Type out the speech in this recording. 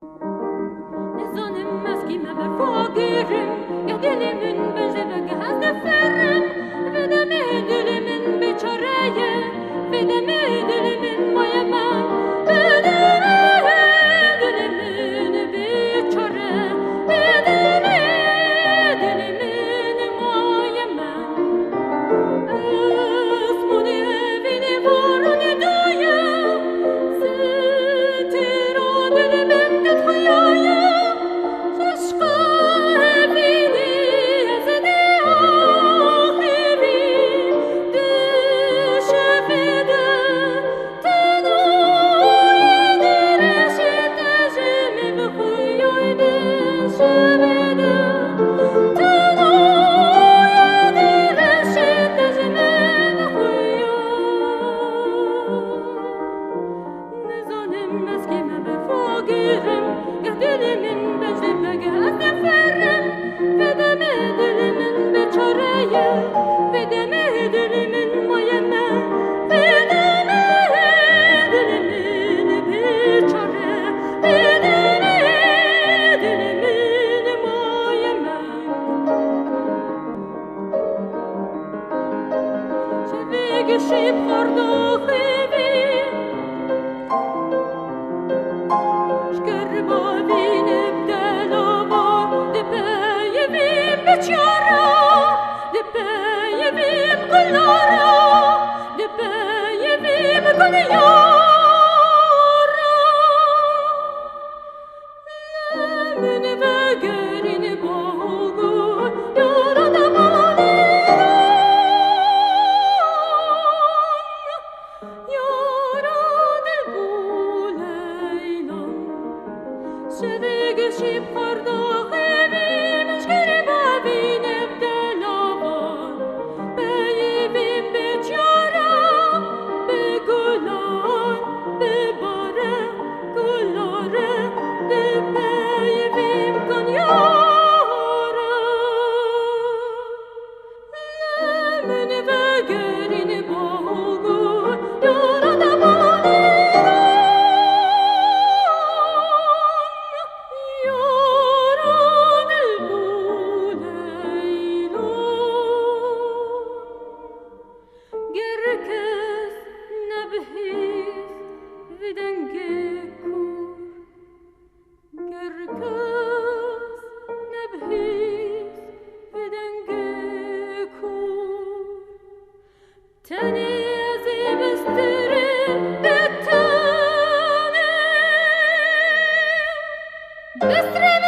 نزانم از کی مبرفاگرم یا دل من بجبه که هست فرم و دم دل من بیچاره و دم دل من مای من و دم دل من بیچاره و دم دل من مای من اسمونی وینی وارونی دایم ستیرا دل من دتخیایم Ship hardo khivin shkerbo vin bdalova de payevim bechara de payevim kolara de payevim kolara men vagerin bogun yorada Ship hardo khivin shkerbo vin bdalova payevim bechara be gular be bare gulare de payevim konyara men vagerin bogun yorada Tani azim isterim betanim Besrem